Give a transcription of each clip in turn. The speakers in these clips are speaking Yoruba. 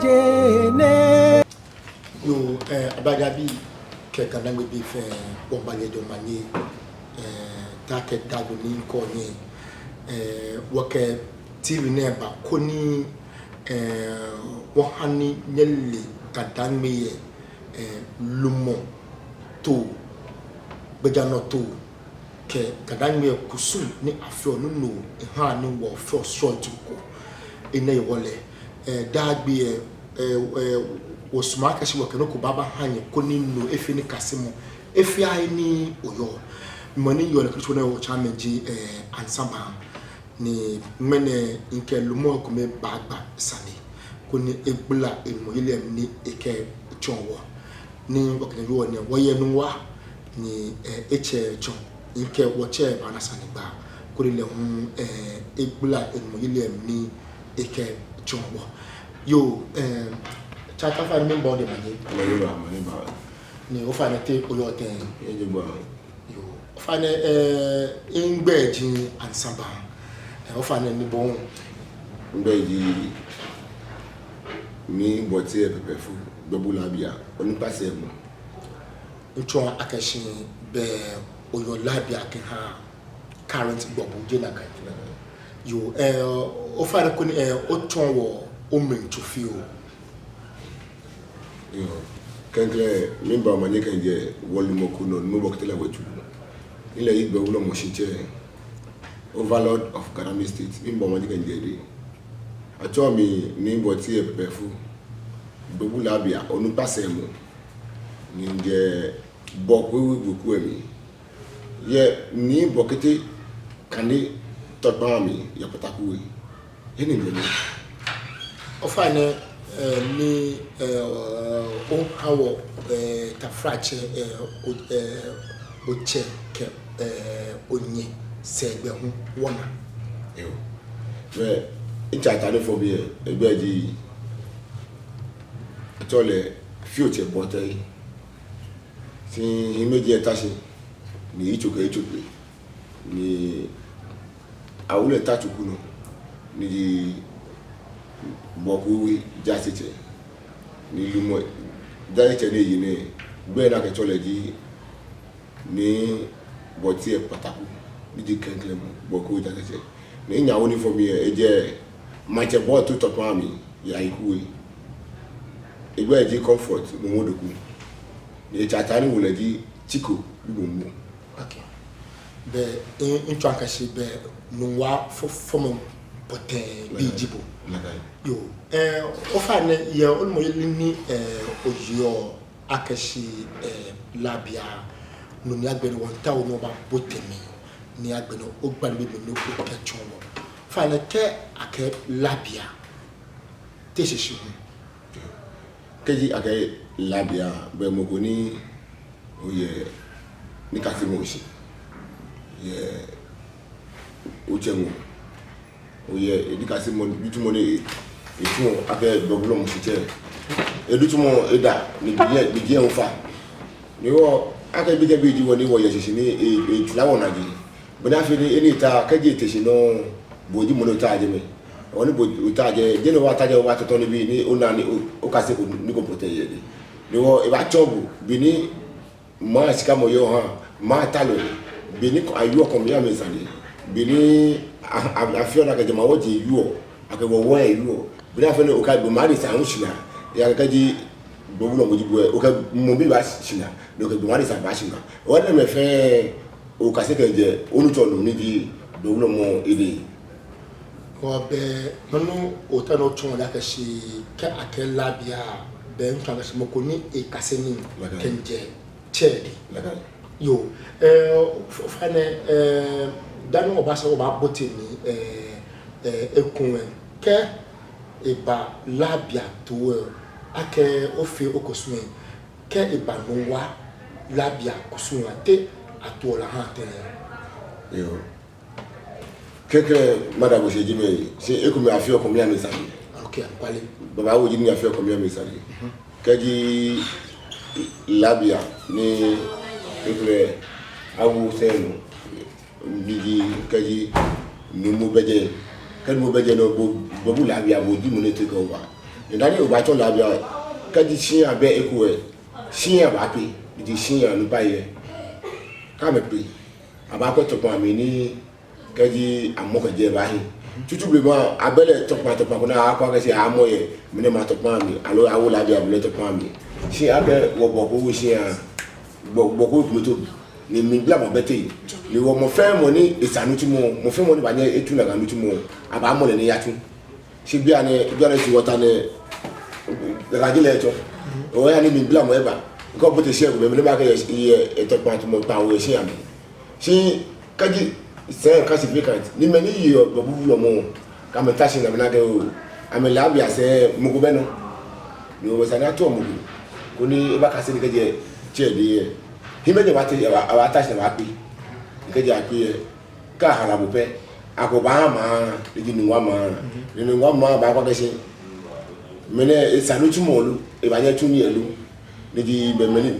jene yo abagabi ke kana me bi fe bomba ye do manye ta ke dago ni ko ni woke tv ne ba koni wo hani nyelle kadan me ye lumo to bejano to ke kadan me kusu ni afio no no ha ni wo fo so tuko ene wole dagbe osuma kashi wakano ko baba hanye koni no efi ni kasimo efi ai ni oyo mani yo na kristo na o challenge ansamba ni mene nke lumo ko me bagba sani koni egbula emo ile ni eke chonwo ni wakane yo ni woye nwa ni eche chon nke woche bana sani ba koni le hu egbula emo ile ni eke chonwo yo chaka fa mi bo de manje mani ba ni o fa na te o yo ten e gbo yo o fa na ingbeji ansaba o fa na ni bon ngbeji mi boti e pepefu gbebula bia oni pase mo ncho akashi be o yo labia ke ha current gbobu je na ka yo o fa na ko ni o ton wo o men to feel yo kengre mimba manye kenje wolu mokuno no boktela wetu ile igbe wulo mo shiche overlord of Garami State mimba manye kenje de acho mi ni boti e pepefu gbebula bia onu pase mo ni nje bokwe goku emi ye ni bokete kani totba mi ya patakuwe eni ngene o fa na ni o hawo ta frache o che ke onye segbe hu wona yo be incha fo bi egbe ji atole future botay si imeji etashi ni ichoke ni awule tachukuno ni di bokuwi jasite ni lumo jasite ni yine gbe na ke chole ji ni boti e pataku ni di kenklem bokuwi jasite ni nyawo ni for me eje mache bot to top ami ya ikuwe egbe ji comfort mo wodoku ni chatani wole ji chiko bibombo okay be intro akashi be nwa for pote bijibo yo o fa ne ye o mo ni ojo akashi labia no ni agbere won ta o no ba botemi ni agbere o gba mi no ko ke chonwo fa ne ke ake labia te sese keji ake labia be mo ko ni oye ni kasimo shi ye uchenwo oye edikasi mo bitumo le etumo abe dobulo mo site edutumo eda ni biye onfa ni wo aka bi gebi di woni wo ye sisi ni etulawo naji bona fi ni eni ta keje teshi no boji mo no ta je me woni boji ta je je no wa ta je wa to ni bi ni ona ni o kasi ko ni ko protege ni wo e ba chobu bi ni ma sika mo yo ha ma talo bi ni ayu ko mi amezani bi ni afio na kaje mawoji yuo akebo wo yuo bi na fe ni o ka gbo mari sa unshina ya kaji gbobulo moji bo o ka mo bi ba shina no ka gbo mari sa ba shina o na me fe o ka se keje onucho no ni di gbobulo mo ide ko be nonu o ta no tun la ka shi ke akela bia be ntan ka shi mo ko ni e kaseni kenje chedi yo fa ne danu obasa oba botini ekun ke eba labia to ake ofe okosun ke eba no wa labia kosun ate atola hante yo keke madame Jime se ekumi afio ko mi amesani okay kwale baba wo jini afio ko mi amesani keji labia ni ekle awu senu bigi kaji numu beje kan mo beje no bobu labia bo di mo ne take over ndani obacho labia kadi shin abe ekuwe shin abape di shin anu baye ka me pe abako to pa mi ni kadi amoko je bahi tutu be ma abele to pa ko na akwa ka se amoye mi ne ma to pa mi alo awo labia abele to pa mi shin abe wo boko shin boko to ni mi bla mo bete ni wo mo fe mo ni isanu ti mo fe mo ni ba nye etu na ga mi ti mo aba mo le ni yatu si bia ne ti wota ne la gile eto o ya ni mi bla mo eba ko bo te se go me ba ka ye eto pa ti mo pa wo se ami si kaji se classificant ni me ni yo bo bu lo mo ka me tashi na me na de o ame la bia se mo go be no ni o sa na to mo ko ni ba ka se ni ka je che de hime de ba te aba tashi na ba pi ke je api ka hala bo pe akoba ma ni nwa ma ba kwa kese mene esanu tumolu e ba nya tumi elu ni di be mene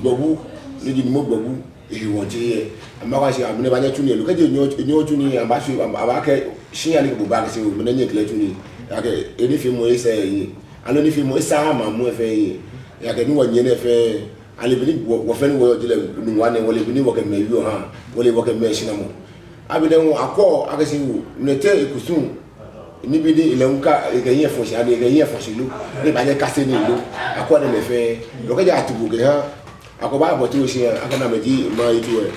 gbogu ni di mo gbogu e wonje ye amaka se amene ba nya tumi elu kaje nyo tuni amba su aba ke shiya ni bo ba kese o mene nya kle tuni ya ke eni fi mo ese yi alo ni fi mo esa ma mu efe yi ya ke ni wonye na efe ale bi ni wo fe ni wo jile ni wa ne wo le bi ni wo ke me yu ha wo le wo ke me shina mo abiden akọ agasiwu nete ikusun ni bi ni ile nka egeyin fonse ade egeyin fonse lu ni ba je kase ni lu akọ de mefe lo ke ja atubu ge ha akọ ba bo ti o se akọ na meji ma itu e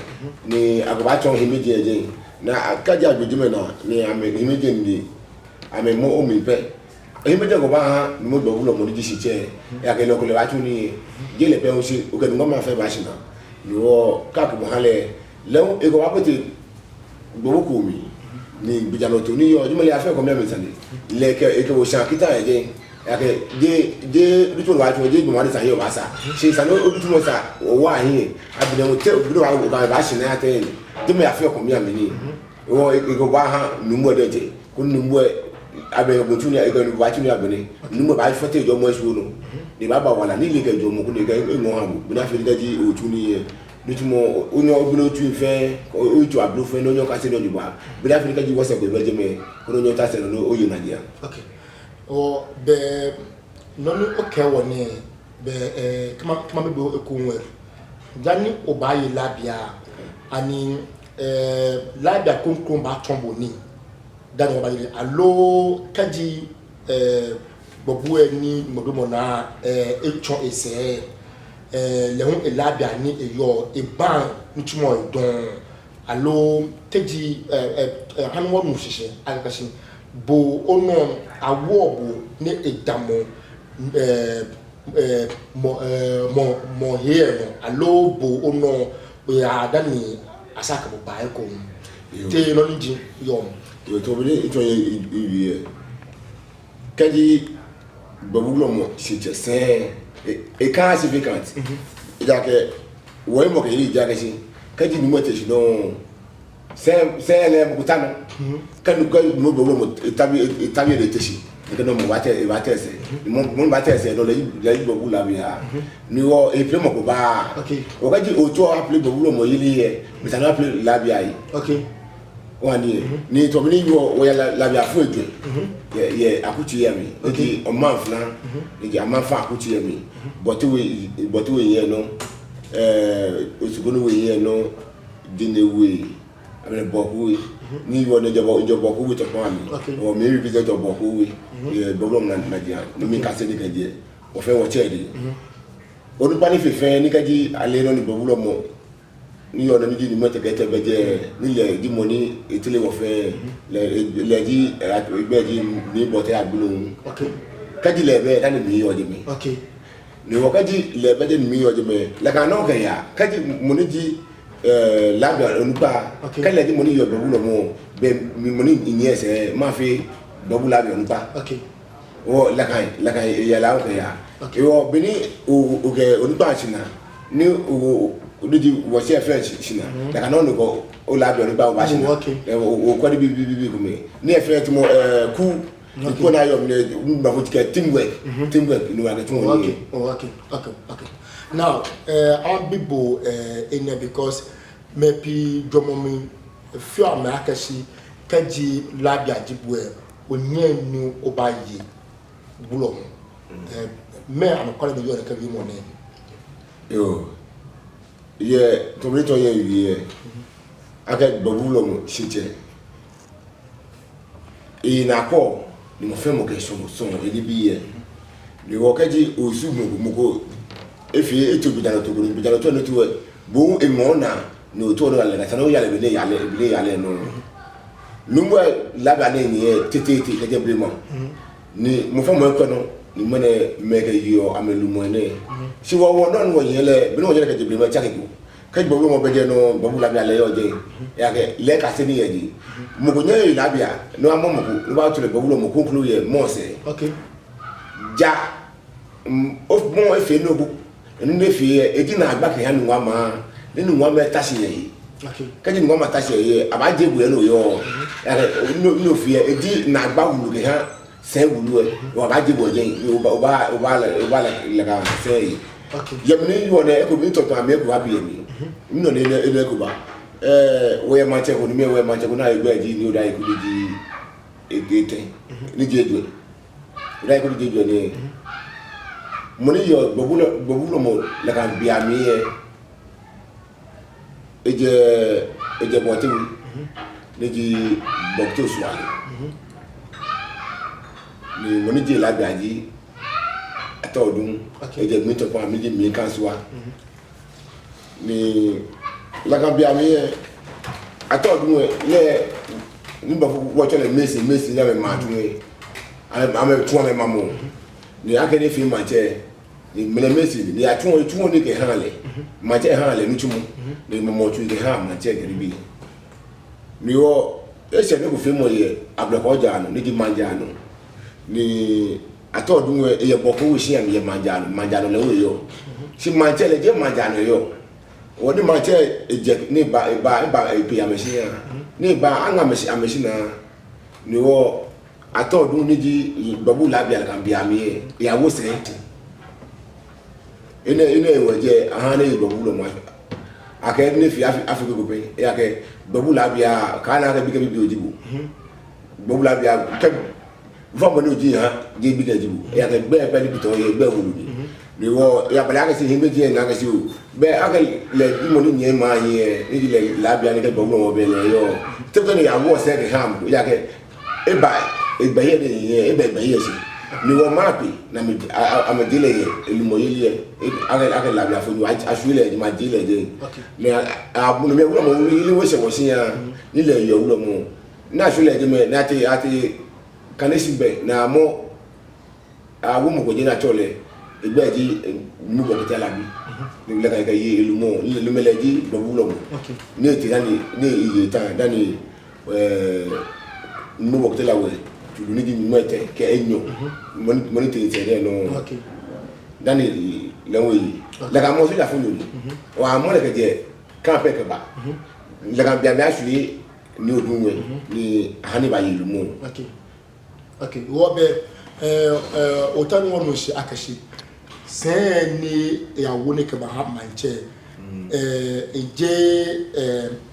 ni akọ ba chon himeji eje na akaja agbejime na ni ame himeji ndi ame mo o mi pe himeji ko ba ha ni mo gbo lo mo di si che ya ke lo ko le ba tu ni je le pe o se o ke ngo ma fe ba shi na ni wo ka ko mo hale lewo e ko ba pe gbogbo mi ni bijano to ni yo jumele afa ko mi amesani leke eke wo shan kita eje yake je rutu wa to je gbo ma sa yo ba sa se sa no odutu mo sa o wa hin abide mo te obido wa go ba shi na ate ni de me afa ko mi ameni wo ego ba ha numo de je ko numo abe go tu ni ego nu ba tu ni abeni numo ba fote jo mo esu no ni baba wala ni leke jo mo ko ni ga ngo ha bu bi na fe gaji o tu ni nitumo onyo obilo tu fe oju ablo fe no nyo ka se no juba bi da afrika ji wose gbe me ko no nyo ta se no oyo na dia okay o be no ni okay woni be kama me bo ekunwe jani obaye labia ani labia konkron ba tombo ni dani obaye allo kaji bobu eni modomo na echon ese lehun elabia ni eyo eban nitumo don allo teji hanwo mu sise akakasin bo ono awobo ni edamo mo here no allo bo ono ya dani asaka bo ba ko te no nji yo to bi ito ye kaji babulo mo sije se e ka significant ijake wo mo ke ri ijake si kaji ni mo te si no se le mo kutano kanu ko mo bo mo tabi de te si ke no mo ba te se mo ba te se no le bo bu la bi ha ni wo e pre mo ko ba okay o kaji o to apply bo bu mo yili ye mi sa no apply la bi ai okay wani ni to mi yo wo ya la bi afu edu ye akuti ya mi okay o man fna ni a man fa akuti ya mi but we ye no osugono we ye no dinewe amene boku ni wo no jobo ku we to pa mi o me represent jobo ku we ye problem na dia no mi ka se ni ka die o fe wo chedi o du pani fe ni ka ji ale no ni bobulo mo ni yo ni di mo te kete beje ni le di mo ni etile wo fe le di egbe di ni bo te agbulo okay kaji le be dan mi yo di mi okay ni wo kaji le be den mi yo di mi la ka no ka ya kaji mo ni di labia onupa kale di mo ni yo bobulo mo be mo ni ni ese ma fi bobu labia onupa okay wo la ka ya la ka ya wo be ni o ke onupa china ni o di wo se french china la ka no no ko o labia onupa o ba china o ko di bi ko me ni e fe ti mo ku ko na yo me ba ko ti teamwork ni wa ke tun okay now our people in because maybe dromomi few amakashi kaji labia jibwe onye nu obaye bulo me am kwale de yo ka bi mo ne yo ye to mi to ye ye aka babulo mo shinche na ko ni mo fe mo ke so ni bi ye ni wo ka ji osu mo ko efi eto bi dalo to no to bo e mo na no to no la na ya le bi le no numwa laba ne ni tete ka je bremo ni mo fa mo ko no ni mo ne mega yo amelu mo ne si wo no no yele bi no yele ka je bremo chake ko ka je bo mo be je no babu la bi ale yo je ya ke le ka se ni ye di mo ko nye la bia no amo mo ko no ba to le babu mo ko klu ye mo se okay ja of mo e fe no bu ne fi e di na agba ke hanu wa ma ni nu wa me tashi ye okay kaji ngoma tashi ye abaje bu eno yo no fi e di na agba wulu ke ha se wulu e wa abaje bu je oba la ka se okay yemni yo ne ko bi to to ame ko abi mi no ne ne ko ba wo ye ma che ko ni me wo ma che ko na egbe di ni o dai ko di egete ni je do dai ko di je ni mo ni yo bobulo mo la ka bi ami e eje bote wi neji bokto suale ni mo ni je la gaji atodun eje mi to pa mi je mi kan suwa ni la ka bi ami e atodun le ni ba wo cho le mesi la me ma tun e ame tun me mamo ni akene fi ma che ni mele mesi ni atun ni ke hanle ma che hanle ni tumu ni mo tu ke ha ma che ke bi ni wo e se ne ko fi mo ye ablako jano ni di manjano ni atodun e ye boko wo shi am ye manjano le wo yo si ma che le je manjano yo wo ni ma che e je ni ba e pe amesi ya ni ba anga amesi na ni wo atodun ni di babu labi al kan bi ami ya wo se ene woje ahane babu lo ma ake ne fi afrika go pe e ake babu labi ya kana ka bi ke bi ojibu babu labi ya ke vo mo ni oji ha je bi ke jibu e ake gbe pe ni to ye gbe wo ni wo ya bala ka si himbe je na ka si o be ake le di mo ni nye ma ye ni le labi ya ni ke babu mo be le yo te ko ni ya wo se ke ham ya ke e ba ye de ye e be ye si ni wo mapi na mi amadile ye elimo ye ake la bia fo ni asule ni ma dile je ni abu no me wo mo ni wo se wo si ya ni le yo wo mo na asule je me na ati kanesi be na mo awu mo ko je na chole egbe ji mu bo ke la bi ni le ka ye elimo le mele ji do wo mo ni ti dani ni iye ta dani mu bo ke la we tu ni di mete ke enyo mon te te no okay dani lawo yi la ka mo so la fo ni wa mo le ke je kan pe ke ba la ka bia bia sui ni odun we ni hani ba yi lu mo okay okay wo be otan wo no shi akashi se ni ya wo ne ke ba ha manche eje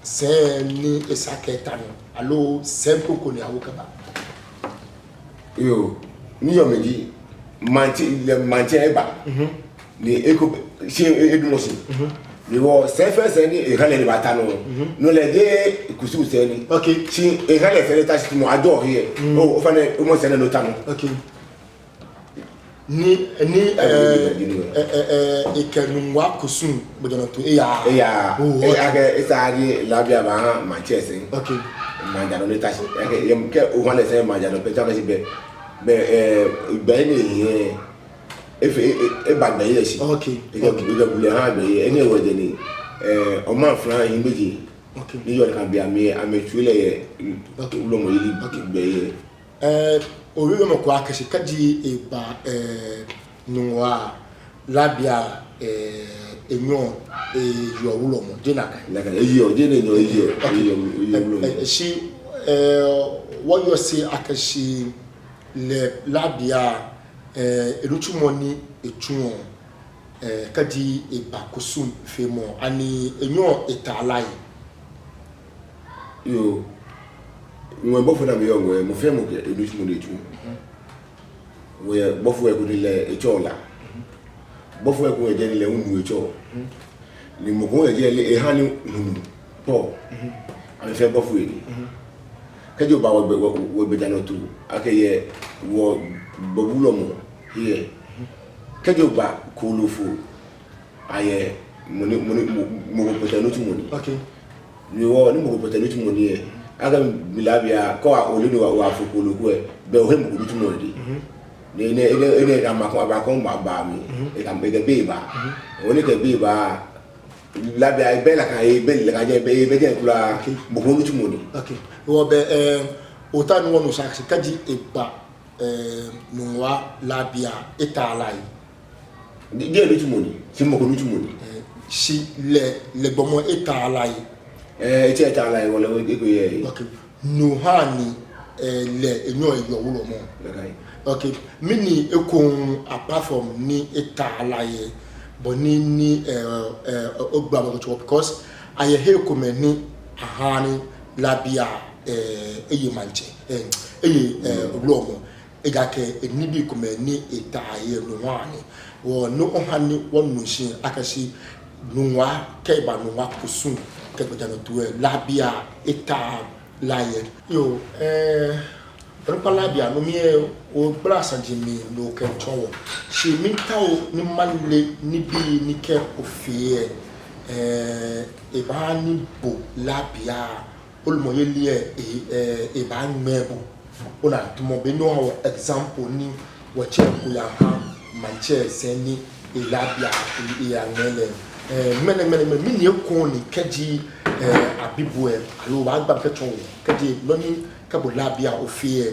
se ni esaketa no alo sempo ko ni awo ke ba yo ni yo meji manche eba ni eko se edumo si ni wo se fe se ni e kale ni bata no le de kusu se ni okay si e kale fe le tashi mo ado here o fa ne o mo se no tano okay ni ekenwa kusun bodono to ya age isaari labia ba manche se okay manjano le tashi ake yem ke o wan le se manjano pe ta ke be ni e ba gbe ye si okay e ga bule ha be ye eni wo de ni o ma fran yin meji okay ni yo kan bi ame tuile ye lo mo yili gbe ye owi mo ko akashi kaji e ba nuwa labia enyo yo wulo mo dina kan la kan eyo je ne no eyo shi what you say akashi le labia erutumo ni etuo kaji e ba kusum femo ani enyo etalai yo mo bo fo na me yo mo fe mo ke erutumo de tu we bofu e ko le echola bofu e ko e je le unu echo ni mo ko e je le e hani nunu po ame fe bofu e kejo ba we be jano tu akeye wo bobulo mo here kejo ba kulufu aye mo potano tu moni okay ni wo ni mo potano tu moni e aga milabia ko a oluni wa fukulu ko e be o hem ko tu moni ne amako abako ba mi e kam be be ba oni ke be ba labia e be la ka e be la ka je be je kula mo ko tu moni okay wo be autant nous nous sax kadi e ba nous wa labia etalai dia lu tu moni si mo ko tu moni si le bomo etalai eti etalai wala we ko ye okay nous hani le enyo yo wulo mo okay mini ekon apart from ni etalai but ni ogba mo to because aye he ko me ni ahani labia eye manche eye lomo egake enibi ko me ni etaye no wani wo no ohani wonu shin akasi nuwa keba nuwa kusun keba jano tuwe labia eta laye yo pa labia no mi o brasa jimi no ke chowo shi mi tawo ni manle ni bi ni ke ofie e ba ni bo labia olmo yelie e ba nmebu ona tumo be no example ni wo che ku ya ha manche seni e labia e ya ngele mene mini ekon ni keji abibue alo wa gba pecho keji loni kabo labia ofie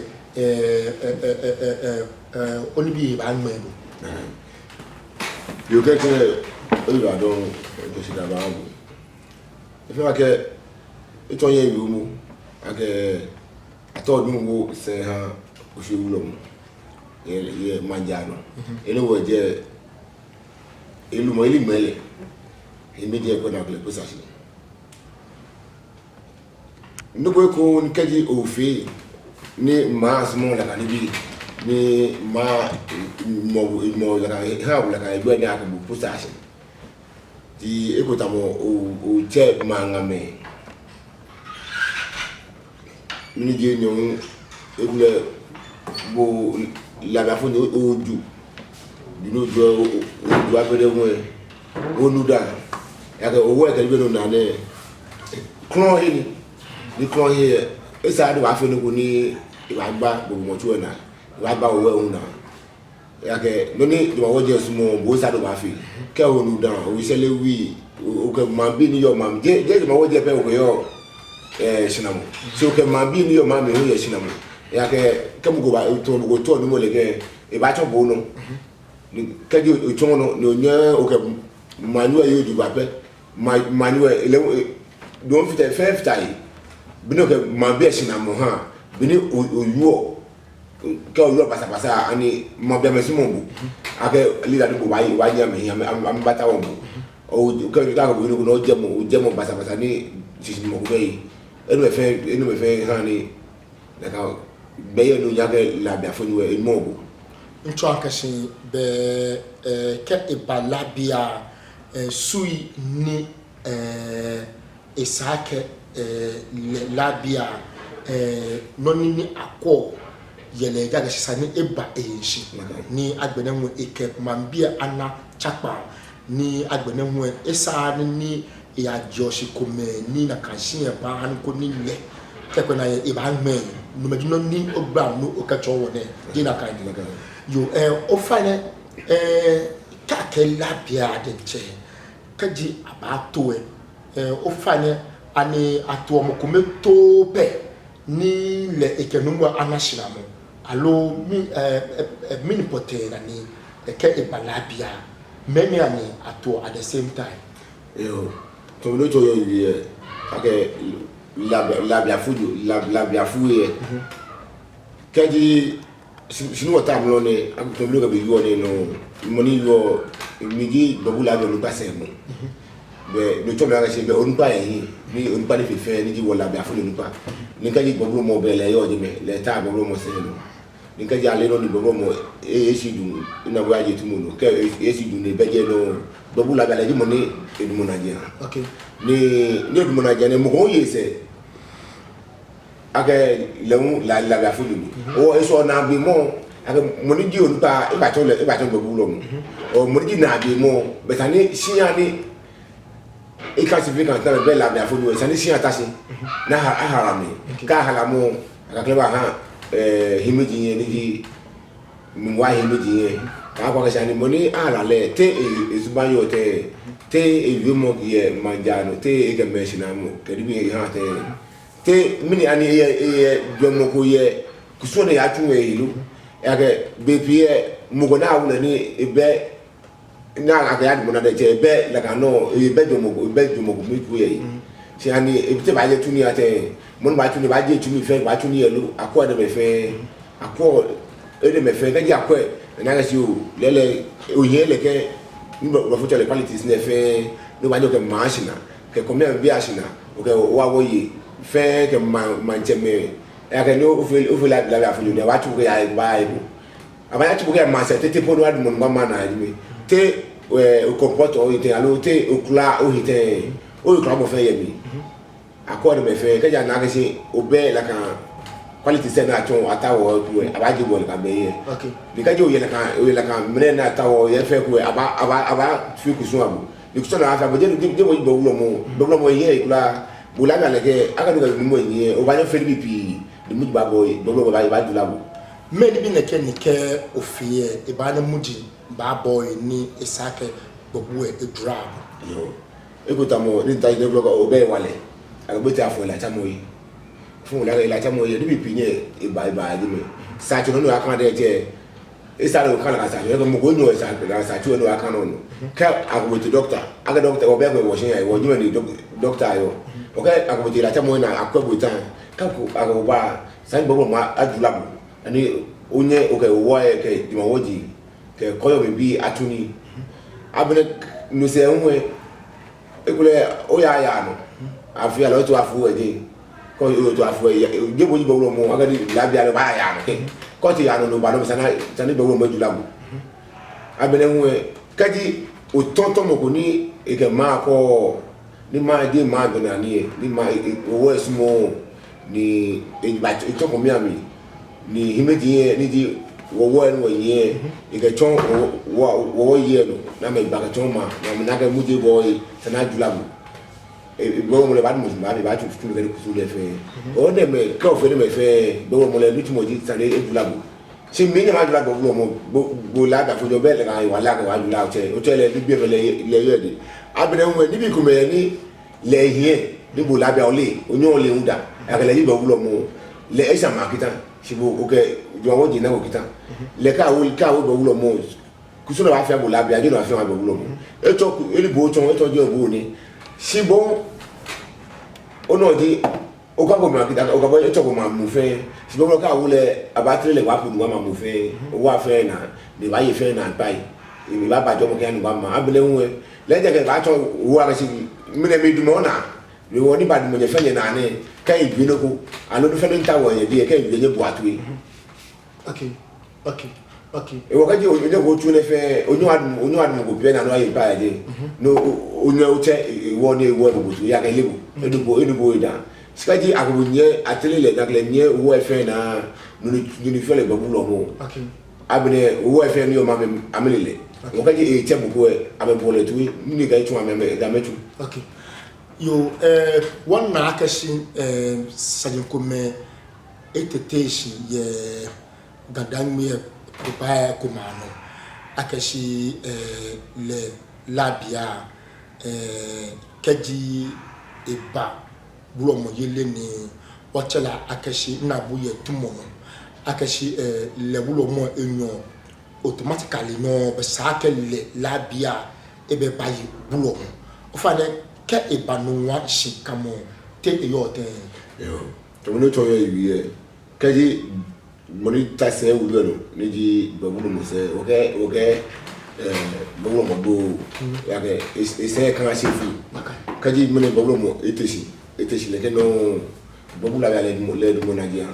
oni bi ba nmebu yo keke oluwa don to si da ba mu e fe wa ke ito ye yu mu ake atodun wo se ha o se wulo mu ye manjano ele wo je elu mo ili mele immediate ko na kle ko sashi nugo ko ni kaji o fe ni mas mo la kan bi ni ma mo la kan ha la kan bi ni akabu ko sashi di ekota mo o che mangame mini je nyon ebule bo la ba fo ni oju dinu jo o abere mo onuda ya ke owo e ke bi no na ne klon hini ni klon here e sa de wa fe no ko ni iwa gba bo mo tu na iwa gba owo ehun na ya ke no ni de wo je sumo bo sa de wa fe ke onuda o ise le wi o ke ma bi ni yo ma je ma wo je pe o ko yo sinamo so ke ma bi ni yo ma me ho ye sinamo ya ke mu go ba to no mo le ke e ba to bo no ni ke di o to no no nya o ke manuel yo di ba pe manuel ele don fit e fe fitai bi no ke ma bi sinamo ha bi ni o yo ke o yo pasa ani mo bi me simo bu ake lida do ba yi wa nya me am bata wo bu o ke ta ko bi no jemo pasa ni sisi mo ko yi enu me fe ha ni la ka be no ya ke la bia fo ni we mo bu ncho akashi be ke ebalabia sui ni esake labia noni ni akọ yele ga ga sani eba enshi ni agbene mu eke mambia ana chapa ni agbene mu esa ni ya joshi kome ni na kanshi e ba an ko ni le ke ko na e ba me no me no ni ogba no o ka cho wona di na kan ni yo o fane ka ke labia de che kaji abato o fane ani ato mo kome to pe ni le ekenumwa anashiramo alo mi mini pote na ni ke ebalabia many ani ato at the same time yo to no to yo ye ake labia fuye kaji sinu wata mo ne am to lo ga bi yo ne no moni yo migi babula be lo passe mo be no to me ga se be on pa yin ni on pa ni fe ni ji wala be afo le nupa ni ka ji babulu mo be le yo je me le ta babulu mo se no nika jale no ni bobo mo esi du na bo aje tumo no ke esi du ne beje no bobu la bala ji mo ni edumo na je okay ni edumo na je ne mo ko yese ake lewu la ga fu ni o eso na bi mo ake mo ni ji olupa e ba to bobu lo mo o mo ni na bi mo betani siya ni e classification ta be la ga fu ni sani siya ta si na harami ka halamo aka kleba ha himeji ni ji mwa himeji ye ka kwa kashani moni ala le te ezubanyo te eviemo ye manjano te egemeshina mo kedibi ha te mini ani ye dwomo ko ye kusone ya tuwe ilu yake bepie mugona awule ni ebe na aka ya dimo na de ebe la kano ebe dwomo ko miku ye si ani ebite ba ye tuni ate mon ba tuni ba je tuni fe ba tuni yelo akwa de me fe akwa ede me fe gaji akwa na ga si o lele oye le ke ni ba foto le qualities ne fe no ba jo ke machina ke combien bi achina o ke wa wo yi fe ke mancheme ya ke no o fe la fa ne wa tu ke ya ba ibo aba ya tu ke ma se tete po no adu mon ma na ni te o comporte o ite alo te o kula o ite o kula mo fe ye mi accord me fe ke ja na ke si obe la kan quality se na ton atawo ku abaji bol ka be ye okay bi ka jo ye la kan mene na atawo ye fe ku aba fi ku so abu ni ku so na afa bo je bo mo ye kula bula na le ke aka do mo ye o ba je fe bi pi ni mu ba boy bo ba du la bu me ni bi na ke ni ke ofie e ba na muji ba boy ni isake bobu e drab yo e ko tamo ni ta de blog o be wale agbote afo la chamoyi fun la chamoyi ni bi pinye iba di me sa ti no aka de je e sa lo kan la sa jo mo go nyo sa ti no aka no ka agbote doctor aga doctor o be wo shin ya wo juma ni doctor yo o ka agbote la chamoyi na akwabuta ka ko agboba sa gbogbo ma adulabu ani onye o ka wo e ke di mo woji ke koyo bi atuni abene no se nwe ekule o ya no afi ala to afu eje ko yo to afu je bo jibo mo aga di labia le ba ya no ko ti ya no ba no sana bo mo julabu abene nwe kaji o tonto mo ko ni e ke ma ko ni ma de ma do na ni ma o esmo ni e ba to ko mi ami ni himeji ni di wo en wo ye e ke chon wo ye no na me ba ka chon ma na na ke mu je boy sana julabu bo mo le ba mo ba tu le ku le fe o de me ka o fe me fe bo mo le lu ti mo ji sare e julabu si mi ni ma julabu bo la da fo jo be le ga wa la ga wa jula o che le bi be le ye de abere mo ni bi ku me ni le yin ni bo la be o le onyo le unda aga le yi bo mo le e sama kita si bo o ke jo wo ji na wo kita le ka wo bo mo ku so na wa fe bo la be ajo na fe wa bo mo e to ku e bo chon e to je bo ni si bon ono di o ka go ma kita o ka bo e to go ma mu fe si bo ka wo le abatire le wa pu ma mu fe o wa fe na ni ba ye fe na pai ni ba ba jo mo ke ni ba ma abele nwe le je ke ba to wo ara si mi ne mi du mo na ni wo ni ba du mo je fe ni na ni ka i bi no ko alo du fe ni ta wo ye bi e ka i bi ye bu atu e okay e wo ka je o je go tu le fe onyo adu go bi na no aye ba je no onyo o che wo ni wo bo tu ya ka lebu edubo ida skaji agubunye atelele na kle nye wo fe na no ni fe le babu lo mo okay abene wo fe ni o ma amelele wo ka je e che bu ko abe bole tu ni ga tu ameme ga metu okay yo one na akashi sajin kome eteteshi ye gadangmi kubaya kumano akashi le labia keji eba bulo mo yele ni ochela akashi na buye tumono akashi le bulo mo enyo automatically no be sake le labia ebe bayi bulo mo ofane ke eba no wa shikamo te eyote yo to no to ye wiye keji moni tase wulo no neji babulo mo se oke babulo mo do ya ke ese kan asifu kaji mene babulo mo eteshi leke no babulo ya le mo na dia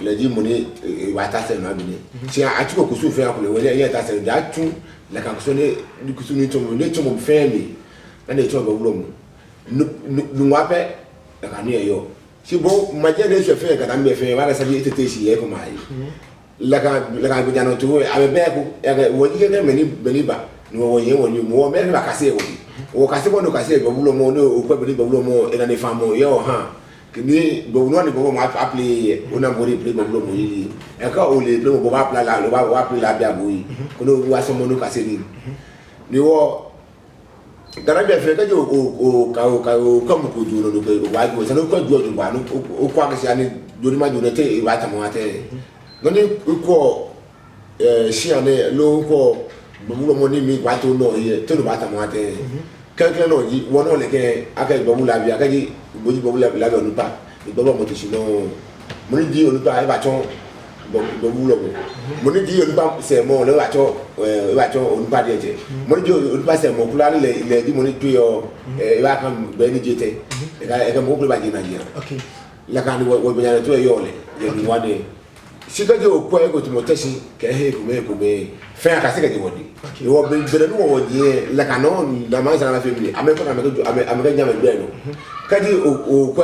le di moni wa ta se na bi ni si a ti ko kusu fe akule we ye ta se da tu la kan kusu ni kusu ni to mo fe mi na ne to ba wulo mu nu wa pe la kan ni yo si bo ma je de se fe ka na me fe wa la sa bi tete si ye ko mai la kan bi jano to a be ko ya wo ji ke me ni ba no wo ye wo ni mo me ba ka se wo ka se bo no ka se ba wulo mo no o ko bi ba wulo mo e na ne fa mo ye o ha ni bo no ni bo ma appelé on a mori play bo mo yi e ka o le play bo ba appelé la lo ba appelé la bia bo yi ko no wa so mo no ka se ni wo dara be fe ka jo o ka mo ko ju no ko wa go se no ko ju ju ba no o kwa ka se ani jo ni ma ju ne te wa ta mo ate no ni ko si ane lo ko bo mo ni mi wa to no ye te no ba ta mo ate quelqu'un no yi wono le ke aka bo mu la bia ka ji boji bo la onu pa igbo mo ti sino mo ni di onu pa e ba chon bo mu lo mo ni di onu pa se mo le ba chon onu pa de je mo ni di onu pa se mo kula le di mo ni tu yo e ba kan be ni jete e ka mo kula ba je na je okay la kan wo be ya to yo le ye ni wa de si ka je o ko e ko ti mo tesi ke he ko me fe aka se ka je wodi e wo be no wo je la kan no la ma sa na fe mi ame ko na me ka nyama be no kaji o ko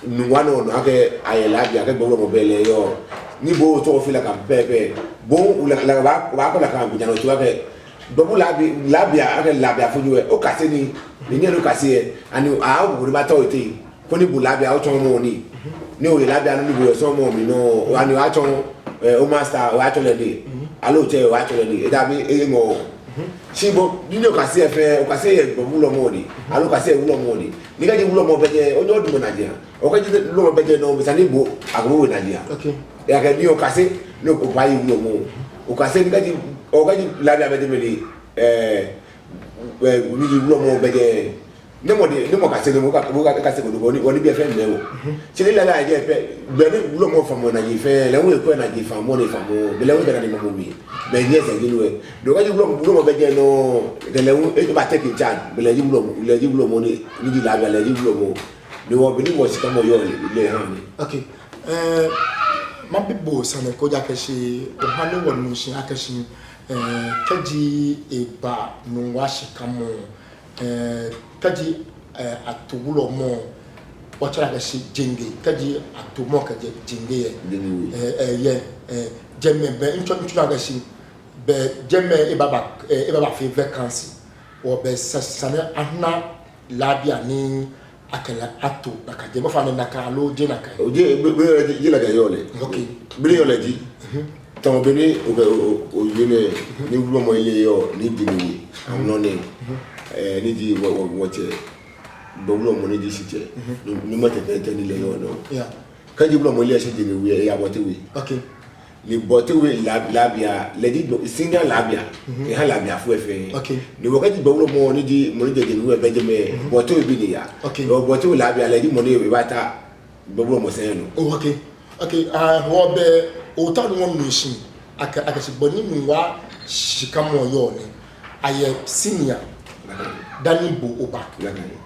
nuwano no ake ayela bia ke bo mo bele yo ni bo to fi la ka bebe bo la ba ko la ka bi jano to ake do bu la bia ake la bia fuju e o ka se ni ni no ka se ani a o bu ba to ite ko ni bu la bia o to mo ni o la bia no ni bo so mo mi no ani a to o master o a to le ni alo te o a to le ni e da bi e mo Shibo, you know, can say fair, can say Bulo Modi, I look at say Ulo Modi. Nigga, you Ulo Mobede, or no do Nadia. Or can you know better no with an Ibo, I go with Nadia. Okay. There can you say, no, why you know more. Or can say, or can you Labia Bedimili, where we Ulo Mobede. No more can say, no, only be a friend now. She didn't like it, but Ulo more from when I give fair, and we'll go and give her money from below than me. But yes, I do. Do you blow better no? The level is about taking charge. But let you blow money, you like a lady blow. No one believe what's come on your honey. Okay. My people, son, Kojakashi, the Hanu one machine, Akashi, Kaji, a bar, no wash, come on, Kaji at Tubulo more. What I say, Jingy, Kaji at Tumoka, Jingy, yeah, Jemme, introduction. Be jemme ebaba fe vacancy or be sasana ahna labia ni akala ato nakaje mo fa na kalo je naka oje be la ga yole okay bi yole ji ton be ni o yele ni wulo mo ile yo ni dini amno ni ni di wo che bo wulo mo ni di sije ni mo te ni le yo no yeah kan ji wulo mo ile se dini wi ya bote wi okay ni bote we labia le di singa labia e ha labia fu efe okay ni wakati bawlo mo ni di mo ni de ni we benjame bote we bi ni ya okay bote we labia le di mo ni we bata bawlo mo sen no oh okay okay ho be o ta no machine aka se boni mi wa shikamo yo ni aye senior dani bo oba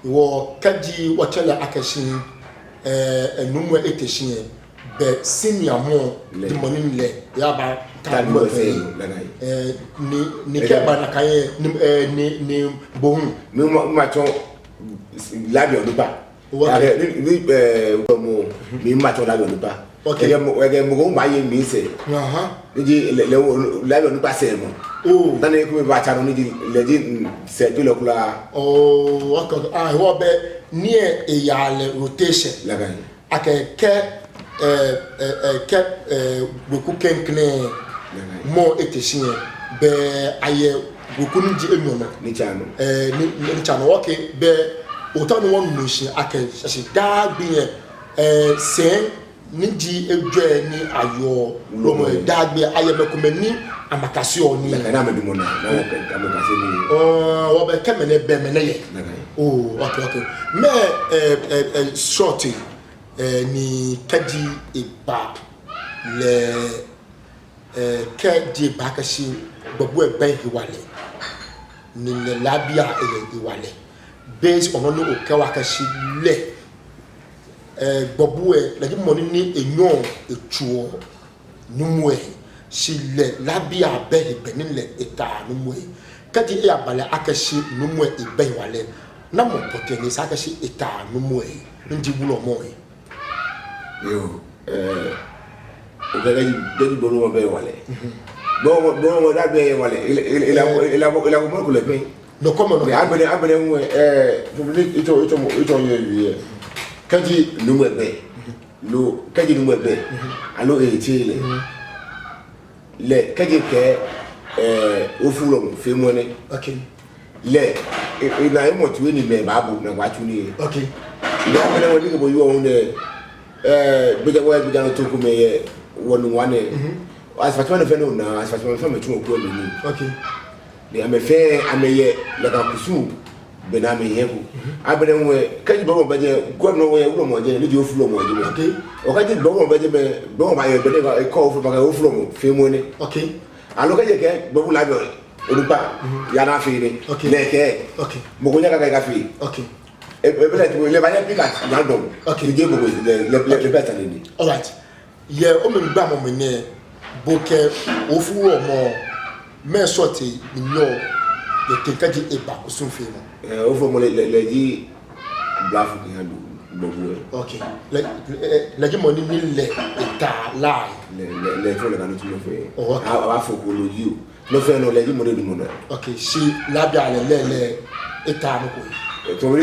wo kaji wo chela akashin enumwe eteshin be senior mo di money le ya ba ta mo fe ni ke ba na kaye ni bohun mi ma ton labia do ba ni mo mi ma ton labia do ba okay mo ma ye mi se ni le labia do ba se mo oh dani ko ba cha no ni le di se to le kula oh okay wo be ni e ya le rotation la ga akeke beaucoup kenkne mo eteshin be aye beaucoup nji enyono ni chano ni chano okay be otano won machine ake se da bi sen nji edwe ni ayo lomo da bi aye mekomani amakasi oni na me dumona na amakasi ni wo be kemene be meneye oh okay mais shorty ni kaji iba le kaji bakashi babu ebe hiwale ni le labia hiwale based on no okawa kashi le bobue la moni ni enyon etuo numwe si le labia be benile eta numwe kadi e abale akashi numwe ebe wale na mo potene sa akashi eta numwe ndi bulo moy yo ogala di bolo be wale bon da be wale il a mo ko le pe no como no abene mo public ito ye kadi numwe be lo kadi numwe be alo etile le kadi ke o fulo fe mo ne okay le na e mo tuwe ni me babu na kwachu ni okay ya abene wodi ko yo on bija to ko me wonu wane asfatwa ne fe no na asfatwa fe me tu ko ni okay le ame fe ameye la ka kusu be na me yego abene we kaji bo baje ko no we ulo mo je ni jo fulo mo je okay o kaji bo baje me bo ba ye be ne ko fu ba ka o fulo mo fe mo ne okay alo kaje ke bo la be odupa ya na fe ni le ke okay mo ko nya ka fe okay le ba ya pika na do okay je mo le beta ni all right ye o me gba mo me ne bo ke o fulo mo me sorti ni no de tenkaji e ba kusun fe mo o fo mo le di blafu ki hanu bobu okay la ji mo ni le eta lai le fo le kanu tu mo fe okay a fo ko lo yi o lo fe no le di mo de mo na okay si la bia le eta no ko to mo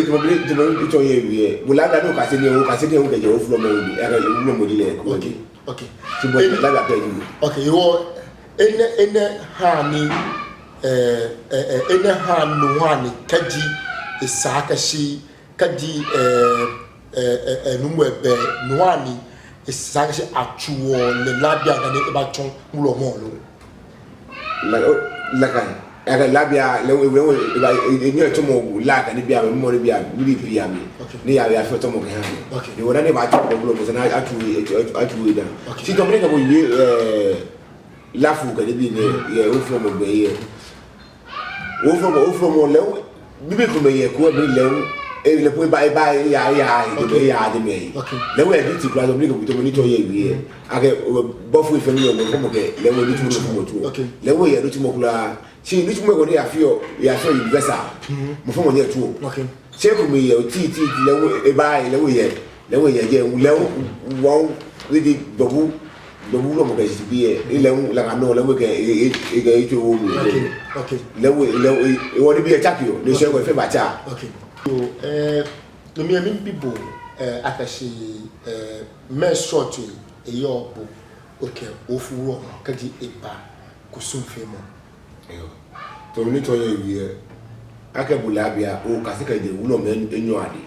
to ye wi mo la da no ka se ni o ke je o flo mo bi e ka le mo di le ko okay okay ti bo la da pe ni okay yo ene ha ni ene ha no ha ni kaji isaka shi kaji numu ebe no ha ni isaka shi atuo le labia na ne ba ton ulo mo lo la kan aga labia le we ba ni to mo la kan ni bia mo ni bia ni bia mi ni ya fe to mo kan okay ni wona ne ba to mo mo na atu da si to mo ko yi la fu ka ni bi ni ye o fo mo be ye o fo mo le bi be ko me ye ko bi le le po ba ya de me le we bi ti class obligo to mo ni to ye wi aga bo fu ife ni mo mo ke le we ni tu mo tu le we ye tu mo kula si ni tu mo ko ni afio universal mo fo mo ni tu okay se ko me ye ti le we le we ye je le wo we di dobu lo mo ke si bi e le la ka no le we ke e ga itu wo mi okay le we wo ni bi e chapio le se ko fe ba cha okay so no mi bibo akashi me short e yo bo okay ofuwo kaji eba kusum fe mo to ni to ye wi aka bulabia o ka se ka de wulo me enyo ade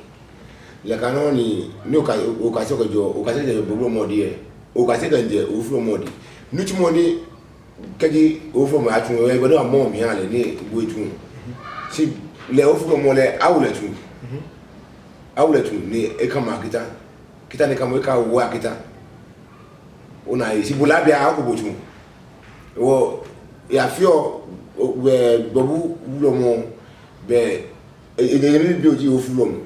le ka no ni o ka se ko jo o ka se de bo mo de o ka se ka de o fu mo de ni ti mo ni kaji o fu mo atu e bo do mo mi ale ni bo etu si le o fu mo le awuletu ni e kama kita ni kama e ka wo akita ona si bulabia akubotu wo ya fio we bobu wulo mo be e bi oji o fulo mo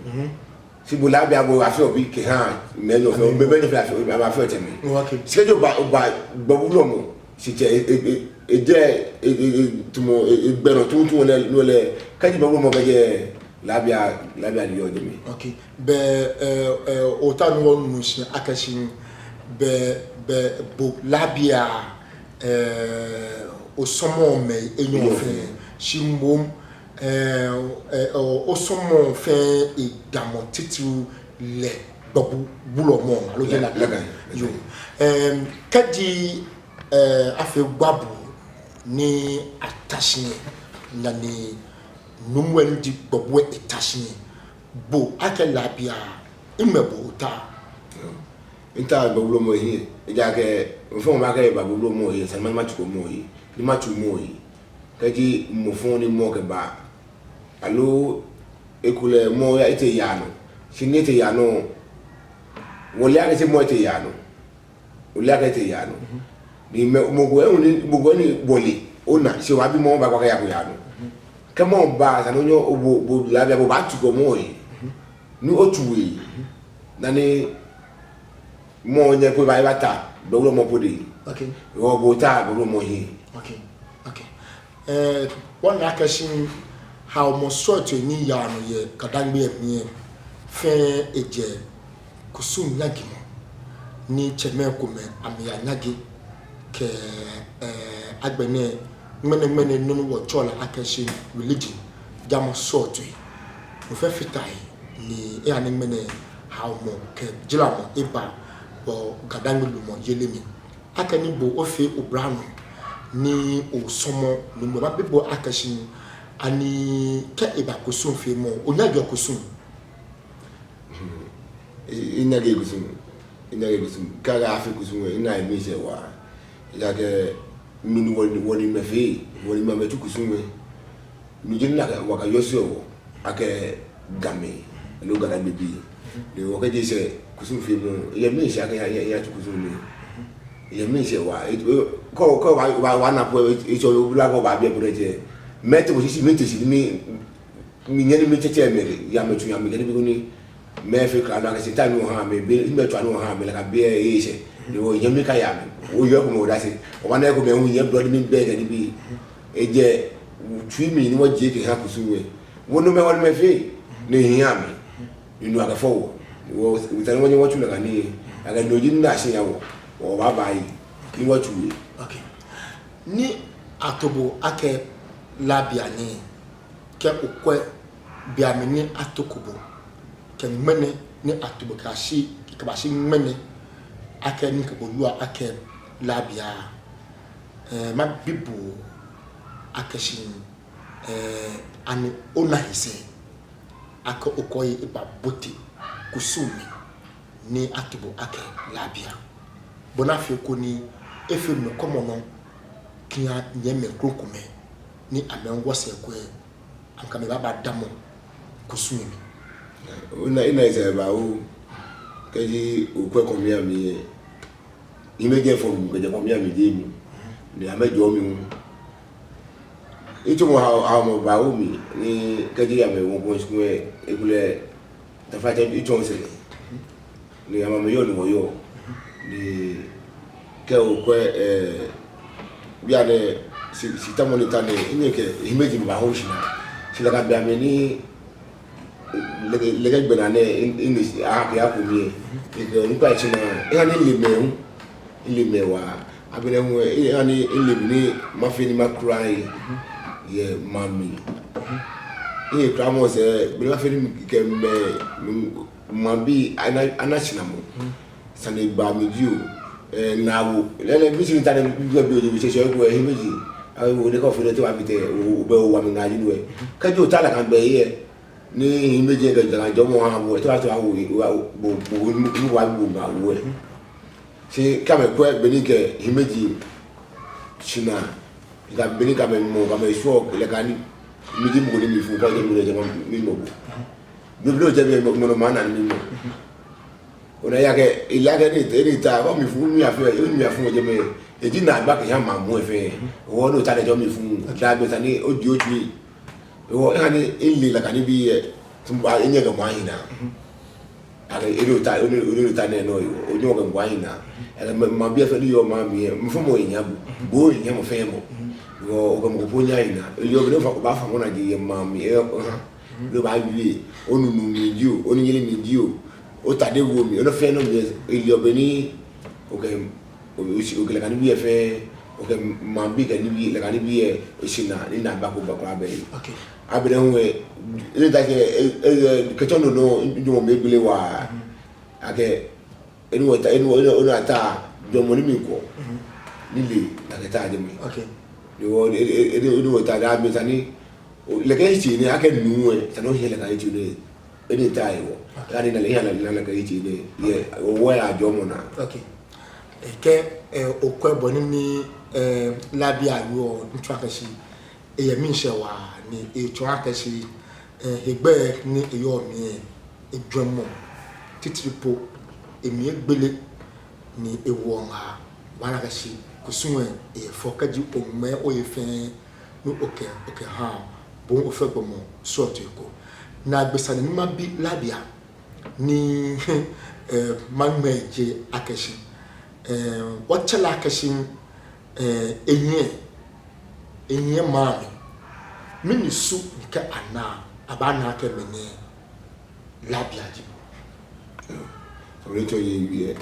si bulabia bo afio bi ke ha me no so be ni afio ba afio temi okay si jo ba bobu wulo mo si je tumo gbero tuntun no le kaji bobu mo be labia di yo demi okay be otan won mushi akashi be bo labia o somo me enyo fe shimbom o somo fe e damo titu le bobu bulo mo alo je la yo kadi afi gbabu ni atashi na ni numwen di bobu etashi bo ake labia imebo ta inta bobu mo hi ja ke fo ma ke bobu mo hi san ma chu mo hi ni ma chu mo hi kadi mo fo ni mo ke ba alo ekule mo ya ite ya no sini ite ya no wole ake se mo ite ya no wole ake ite ya no ni mo go ni boli ona se wa bi mo ba kwa ya ko ya no kemo ba sa no nyo bo la bia bo ba tu ko mo yi ni otuwe na ni mo nye ko ba bata be wo mo podi okay wo bo ta be wo mo hi okay one akashin how mo sort ni ya no ye kadangbe mi fe eje kusum nyagimo ni cheme kome amya nyagi ke agbene mene no wo chola akashin religion jamo sort mo fe fitai ni e ani mene how mo ke jila mo iba bo kadangbe lu mo yelemi akani bo ofe obrano ni osomo no mo ba bebo akashin ani ke eba kusum fe mo onyagi kusum inage kusum kaga afi kusum ina mi se wa ya ke nunu woni me fe woni ma metu kusum ni jinna wa ka yosio ake game lo gara bebi le wo ka je se kusum fe mo ya mi se aka ya tu kusum ni ya mi se wa ko wa na po iso bla ko ba bi proje metu ko si metu si mi nyani mi tete me ya metu ya mi gani bi ni me fe ka na se tanu ha me be me to anu ha me la ka be e se ni wo yemi ka ya me wo yo ko mo da se o ma na ko be hu ye blood mi be ga ni bi e je twi mi ni wo je ke ha kusum we wo no me wo me fe ni hiya me inu aga fo wo tani wo ni wo tula ka ni aga no ji na se ya wo o ba bai ni wo tuwe okay ni atobo ake labia ni ke okwe biami ni atokubo ke mene ni atobo kashi kabashi mene ake ni ke bolua ake labia ma bibu akashin ani ona hise ake okoyi iba boti kusumi ni atobo ake labia bonafi ko ni efe no komono kia nyeme krokume ni amengo se kwe ankame baba damo kusumi ina ise ba o keji okwe komia mi imeje fo mi keje komia mi de mi ni amejo mi ito mo ha mo ba o mi ni keji ya me won ko skwe egule ta fa je ito se ni ama me yo ni wo yo ni ke okwe bia ne si tamoni tane inyeke imeji ba ho shina sila ka bia me ni lege gbena ne ini a ya ko mi e ni pa china e ani le me wa abele mu e ani le ni ma fi ni ma cry ye mami e kra mo se bi ma fi ni ke me ma bi ana china mo sane ba mi dio nawo lele bi sin tane bi bi se se ko e meji awo ne ko fi to abite o be o wa mi na ji nu e ka jo tala kan be ye ni meji ga jara jo mo ha wo to awo bo wa bo ba wo e si ka me ko be ni ke meji china ga be ni ka me mo ga me so le ka ni mi di mo ni mi fu ko ni mo le jama mi mo bo bi lo je be mo no mana ni mo ona yake ilage ni ta ba mi fu mi afi mi afu je me e di na gba ke ya ma mu efe wo no ta le jo mi fu da be ta ni o di oju wo e ni ile la kan bi e tun ba enye ga ma hina aga ero ta ne no o ni o ga gwa hina e ma bi efe ni yo ma mi mi fu mo enya bo enya mo fe mo wo o ga mo ko nya hina yo bi no fa ba fa mo na je ma mi e lo ba wi onu nu mi di o oni yele mi di o o tade wo mi ono fe no mi ili obeni okay o kele kan bi e fe okay ma bi kan bi le kan bi e o sina ni na ba ko abe okay abe den we ile da ke chono no njo me bile wa ake eni wo ta do mo ni mi ko ni le ta ke ta de mi okay ni wo ta da mi tani le ke chi ni ake nu e ta no hele ka chi ni eni ta yo yani na le la ka chi ni ye wo ya jo mo na okay ke okwe boni ni labia yo ntwakashi e mi nse wa ni e twakashi egbe ni eyo mi edwemo titripo emi egbele ni ewo nga banakashi kusunwe e fokaji omme oyefen no okay ha bon ofegbomo sorte ko na gbesa ni ma bi labia ni magmeje akashi wachala akashi enye mami mini su nke ana abana ke mene labiaji so we to ye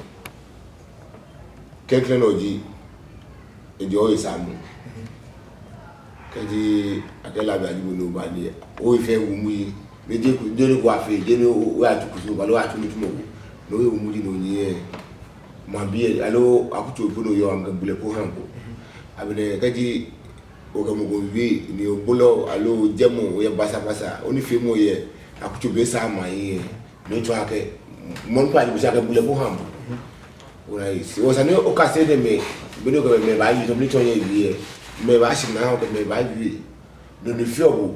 technology enjoy samu kaji akela biaji no ba ni o ife wumu yi meje ku dele ko afi je ni o atukusu ba lo atumutumo no we wumu di no ni mabie alo akutu obono yo am gambule ko hanko abene kaji o gamugo wi ni obulo alo jemu o ye basa oni femo ye akutu be sa mai no to ake mon pa di bisa gambule ko hanko ora isi o sane o kase de me beno ko me ba yi to mi to ye wi me ba shi na ko me ba wi no ni fi obo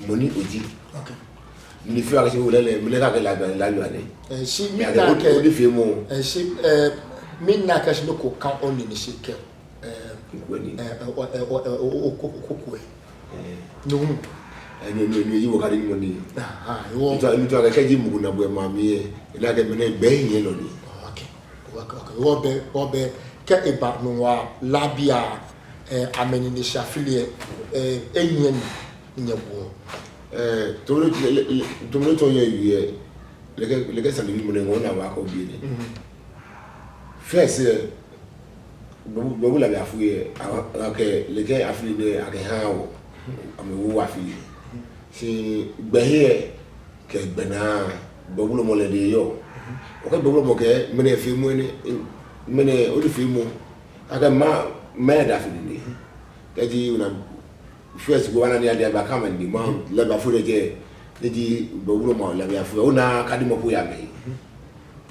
moni oji okay ni fi ake wo lele me le ka ke la yo ane shi mi na ke o di femo shi mi na ka shi ko kan on ni shi ke okokwe no no yi wo ka di ni yo ni to ka ji mu na bo ma mi e la ke me ne be yin lo ni okay obe ke eba no wa labia ameni ni shafilie enyen nyebo to to ye wi le ke sali mu ne ngona wa ko bi ni first bobu la afu ye ake le ke afi ne ake hawo amewo wa fi si gbehe ke gbena bobu lo mo le de yo o ke bobu mo ke mene fi mu ni mene o di fi mu ake ma da fi ni ke ji una first go wana ni ade ba kama ni ma le ba fu de je di bobu lo mo la ya fu ona kadi mo pu ya me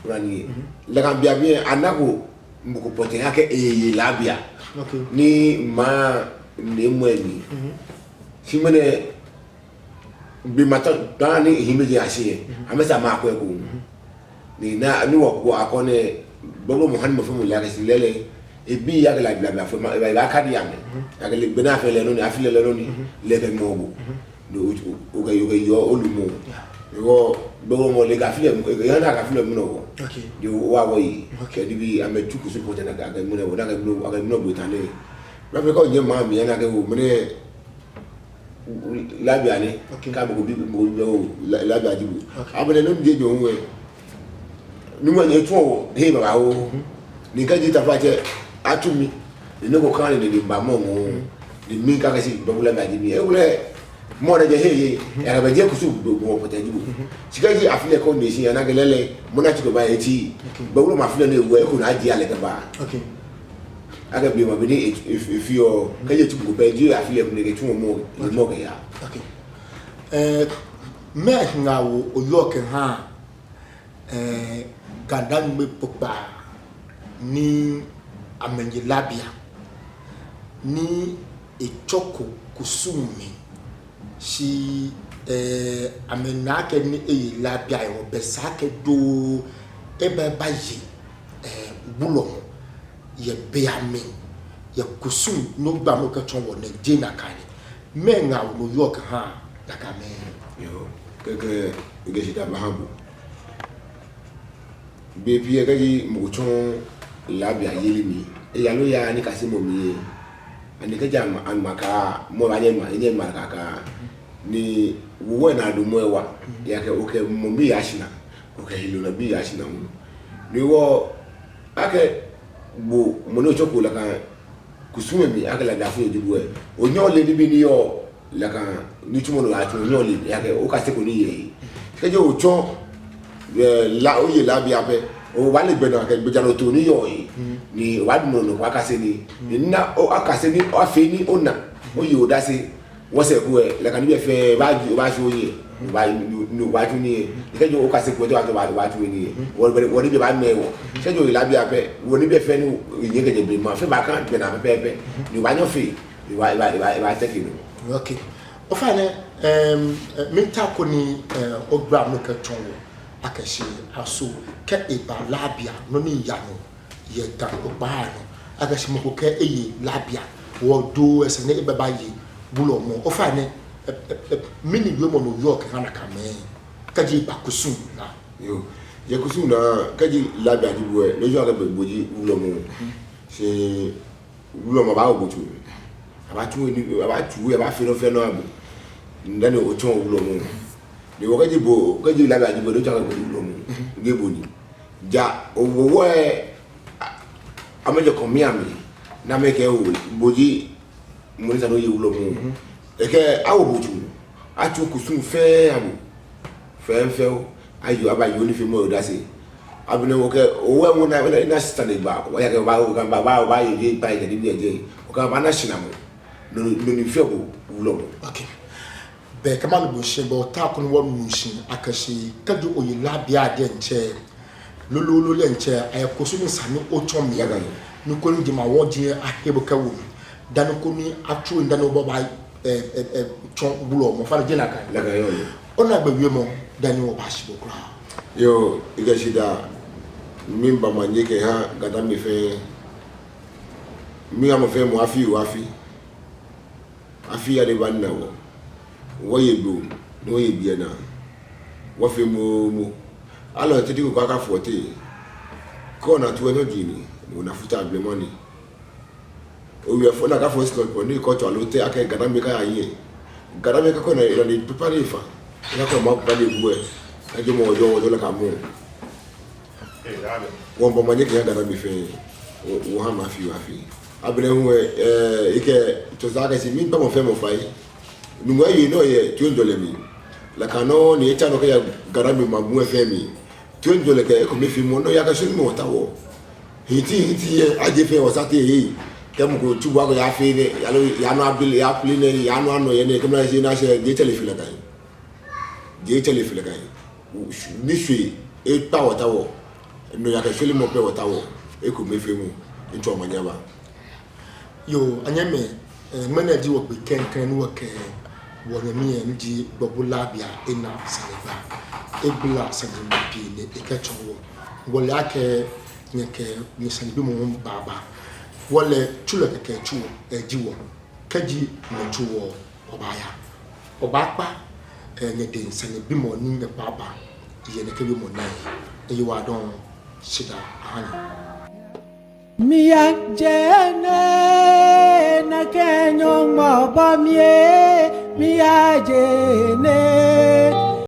una ni le kan bia bien anako mbuko pote yake labia okay ni ma ne mweni si mene bi mata dani himeji asiye amesa ma ko ko ni na ni wo ko akone bobo muhammad mo la ke silele e bi yake la bla fo ma ba kadi yame yake le bena fe le no ni afile le no ni le ke mogo do o ga yo olumo yo bobo mo le ga file ya na ga file mo no okay di wa wo yi ke di bi ametu ku support na ga mo ne wo na ga no bo tane ba be ko nye ma mi na ga wo mene labia ni ka bo bi mo labia ji bu abele no die jo nwe ni mo nye to he ba wo ni ka ji ta fa che atumi ni ko kan ni ba mo mo ni mi ka si bo la ma ji mi e wole mo na je he ya ba je ku su bo ko te ji bu sikaji afile ko ni si ya na gelele mo na ti ko ba eti ba wo ma afile no ewu e ko na ji ale ka ba okay aga bi ma bi ni if you ka je tu ko ba ji afile ko ni ke tu mo mo ke ya okay me nga wo oyoke ha gadan me popa ni amenye labia ni echoko kusumi si amenake ni labia yo besake do ebe bayi bulo ye beame ye kusum no gba mo ka chon wo ne dina kani me nga wo York ha daga me yo keke ngeshi ta bahabu be pie ka ji mo chon labia yeli mi e ya lo ya ni kasimo mi ani ka jam an maka mo ba nye ma ka ni wo na do mo wa ya ke okay mo bi ashina okay hilo na bi ashina mo ni wo ake bo mo no choko la kan kusume mi ake la da fu di bo e o nyo le bi ni yo la kan ni tumo no atu nyo le ya ke o ka se ko ni ye ke je o chon la o ye la bi abe o wa le gbe na ke gbe jalo to ni yo yi ni wa du no wa ka se ni na o aka se ni o afi ni ona o yi o da se wọ́n sẹ̀ kú ẹ̀ lẹ́ka níbi ẹ̀fẹ́ bá ṣe oyin ní òwájú ní ìkẹjọ ó kàṣẹ́ pẹ̀lú àjọ àwájú ní wọ́n níbi bá mẹ́wọ̀ ṣẹ́jọ ìlàbí abẹ́ wọ́n níbi ẹ̀fẹ́ ní ìyẹn kẹjẹ bèrè mọ́ fẹ́ bá kán gbẹ̀nà afẹ́fẹ́ ní ìwájú fẹ́ ìwà tẹ́kì nù. ok o fa ne minta ko ni ogbra no ka ton wo akashi aso ke eba labia no ni ya no ye da o ba no akashi mo ko ke eye labia wo do ese ne ebe ba yi bulo mo o fa ne mini yo mo no York kana ka me ka ji ba kusun na yo je kusuna kaji labia jibuwe le jo agabe boji ulomo se ulomo ba obutu abatu ni abatu ya ba feno abu ndani ocho ulomo ni wakaji bo kaji labia jibuwe le jo agabe ulomo ngeboni ja owo ameje komiami na meke o boji monisa no ye ulomo eke awobutu atu kusun fe abu fe ayo abayo ni fi mo dasi abine wo ke owo mu na stand ba wa ya ke ba ye ba ye ni je o ka ba na shina mo no ni fi ko ulomo okay be kama no bo she bo ta ko no wo mu shi akashi kadu oyi labia de nche lololo le nche ayakoso ni sami ochom ya ga no ko ni di ma wo je ahebo ka wo dan ko ni atro ndan no ba chon bulo mo fa je na kan la ga yo ona ba wi mo dan wo ba shi bo kra yo igashida mimba manyeke ha gada mi fe mi amo fe mo afi ya de banna wo ye do no ye bia na wo fe mo alo tedi ko aka forte ko na tuwe no jini mo na futa able money o wi afo na ka fo slot ko ni ko to alote aka gada mi ka aye gada mi ka ko na ni prepare fa ina ko ma ba le buwe ajo mo ojo la ka mo wọ́n bọ̀ mọ́nyé kìí gàdá mi fẹ́ wọ́n hàn máa fi wá fi abirẹ̀ hu ike tọ́sá kẹsì mi bá mọ̀ fẹ́ mọ̀ fà yìí nùgbọ́ yìí náà yẹ tí ó ń jọlẹ̀ mi làkàná ní ẹ̀chá náà kẹ́yà gàdá mi máa mú ẹ̀fẹ́ mi tí ó ń jọlẹ̀ kẹ́ ẹ̀kọ́ mi fi mọ́ náà yà kẹ́sọ́ ní mọ̀ ọ̀tá wọ̀ hìtì yẹ ajé fẹ́ ọ̀sá tẹ̀ yìí kẹ́mu kò túbọ̀ akọ̀ yà fẹ́ yànú abilẹ̀ yà pilẹ̀ ní yànú àná yẹn ní kẹ́mu náà ṣe náà ṣe jẹ́ tẹ̀lé filẹ̀ kan yìí ní sùn ẹ̀ pa ọ̀tá wọ̀ no ya ka shele mo pe wata wo e ko mefe mu nto omanyaba yo anyame mena di wo pe kenken no ke wo na mi en di gbobula bia ena saneba ebula saneba pi ne e ka chowo wo la ke nyeke ni sanebe mo baba wo le chule ke chu e ji wo kaji mo chu wo obaya obakpa nye den sanebe mo ni ne baba ye ne ke bi mo na e wa don Shida Mia jene na kenyo mabamye Mia jene